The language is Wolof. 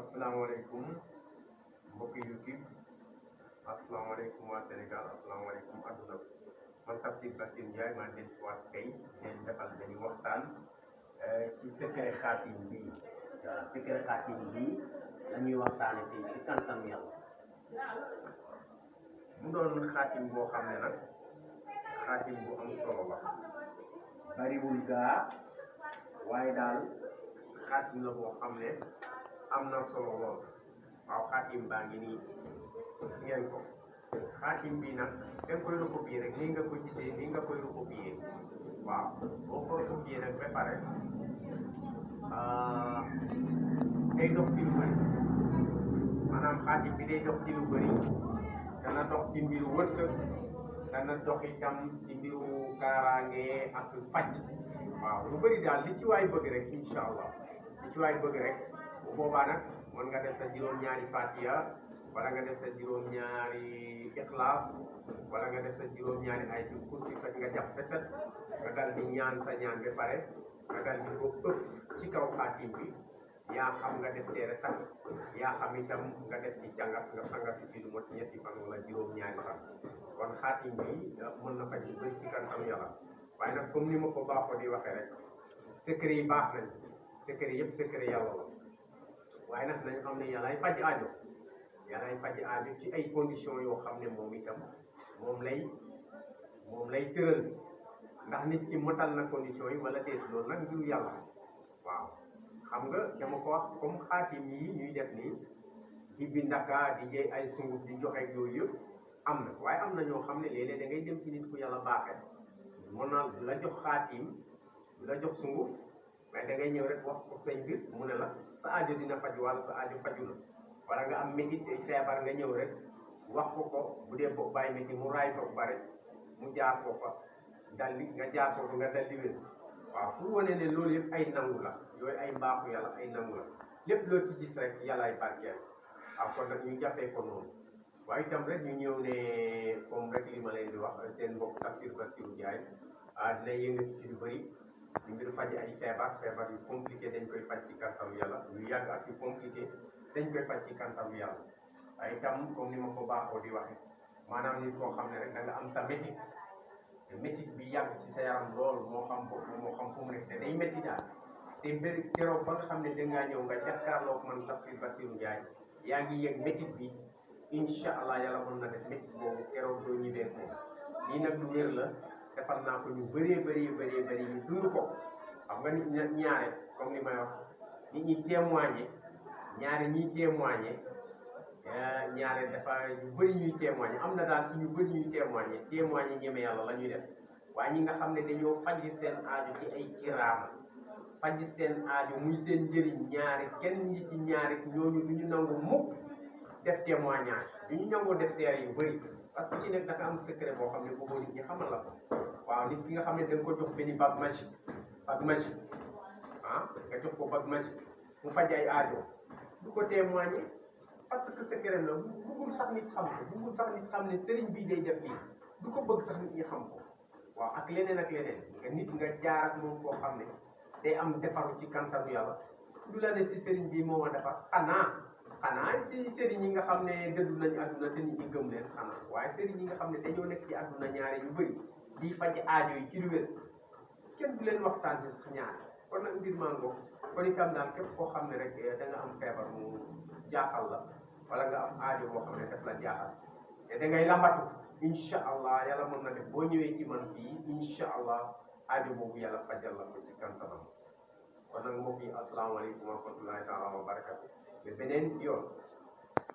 asalaamaaleykum mbokki YouTube asalaamaaleykum waa Sénégal asalaamaaleykum adduna man Tafsir Bassirou Ndiaye maa ngi leen si waat tey leen defal dañu waxtaan ci secret xaatim bi waaw secret xaatim bi la ñuy waxtaane tey ci kantam yàlla mu doon xaatim boo xam ne nag xaatim bu am solo la bariwul gaa waaye daal xaatim la boo xam ne am na solo lool waaw xaatim baa ngi nii si ngeen ko xaatim bi nag da nga koy recopier rek nii nga ko gisee nii nga koy recopier waaw boo ko recopier nag ba pare day dox ci lu bëri maanaam xaatim bi day dox ci lu bëri dana dox ci mbiru wërsëg dana dox itam ci mbiru kaaraange ak faj waaw lu bëri daal li ci waay bëgg rek incha allah li ci waay bëgg rek bu boobaa nag mën nga def sa juróom-ñaari fatiha wala nga def sa juróom-ñaari ixlaas wala nga def sa juróom-ñaari ayatul kursi fekk nga jàpp ba set nga dal di ñaan sa ñaan ba pare nga dal di ko ëpp ci kaw xaatim bi yaa xam nga def teere sax yaa xam itam nga def ci jàngat nga sangatu ci lu mot ñetti fan wala juróom-ñaari fan kon xaatim bi mën na faj lu bëri ci kanam yàlla waaye nag comme ni ma ko baaxoo di waxee rek secret yi baax nañ secret yëpp secret yàlla la waaye nag nañ xam ne yàllaay faj aajo yàllaay faj aajo ci ay conditions yoo xam ne moom itam moom lay tëral ndax nit ki motal na conditions yi wala déet loolu nag mbiru yàlla waaw xam nga dama ko wax comme xaatim yi ñuy def nii di bindaka di jëy ay sunguf di joxe yooyu yëpp am na waaye am na ñoo xam ne léeg-léeg da ngay dem ci nit ku yàlla baaxee mën na la jox xaatim la jox sunguf mais da ngay ñëw rek wax ko say mbir mu ne la sa aajo dina faj wala sa aajo faju na wala nga am métit feebar nga ñëw rek wax ko bu dee bopp bàyyi métit mu raay ko bare mu jaar ko fa daldi nga jaar ko nga daldi wér waaw pour wane ne loolu yëpp ay nangu la yooyu ay mbaaxu yàlla ay nangu la lépp loo ci gis rek yàllaay barkeel waaw kon nag ñu jàppee ko noonu waaye itam rek ñu ñëw ne comme rek li ma leen di wax seen mbokk Tafsir Bassirou Ndiaye dina yëngatu ci lu bëri ci mbiru faj ay feebar yu compliqué dañ koy faj ci kantamu yàlla yu yàgg ak yu compliqué dañ koy faj ci kantamu yàlla waaye itam comme ni ma ko baaxoo di waxe maanaam nit koo xam ne rek da nga am sa métit te métit bi yàgg ci sa yaram lool moo xam fu mu nekk te day métti daal te mbir keroog ba nga xam ne dangaa ñëw nga jàkkaarloog man Tafsir Bassirou Ndiaye yaa ngi yëg métit bi incha allah yàlla mën na def métit boobu keroog doo ñibbee ko lii nag lu wér la defal naa ko ñu bëree ñu dund ko xam nga nit ñaare comme ni may wax nit ñi témoigné ñaare dafa ñu bëri ñuy témoigné am na daal ci ñu bëri ñuy témoigné ñeme yàlla la ñuy def waaye ñi nga xam ne dañoo faj seen aajo ci ay kiraama faj seen aajo muy seen njëriñ ñaari kenn nit ci ñaari ñooñu du ñu nangu mukk def témoignage du ñu nangoo def seere yu bëri parce que ci nekk dafa am secret boo xam ne bëggoo nit ñi xamal la ko waaw nit ki nga xam ne da nga ko jox benn bague magique nga jox ko bague magique mu faj ay aajo du ko témoigner parce que secret la bëggul sax nit xam ko bëggul sax nit xam ne sëriñ bii day def lii du ko bëgg sax nit ñi xam ko waaw ak leneen nga nit nga jaar ak moom koo xam ne day am defaru ci kantamu yàlla du la ne ci sëriñ bii moo ma defar xanaa ci sëriñ yi nga xam ne dëddu nañu àdduna te nit ñi gëm leen xanaa waaye sëriñ yi nga xam ne dañoo nekk ci àdduna ñaare yu bëri di faj aajo yi ci lu wér kenn du leen waxtaan ci sax ñaar kon nag mbir maa ngoog kon itam daal képp koo xam ne rek da nga am feebar mu jaaxal la wala nga am aajo boo xam ne daf la jaaxal te da ngay lambatu incha allah yàlla mën na def boo ñëwee ci man fii incha allah aajo boobu yàlla fajal la ko ci kantanam kon nag mbokk yi asalaamaaleykum wa rahmatullahi taala wa barakatu ba beneen yoon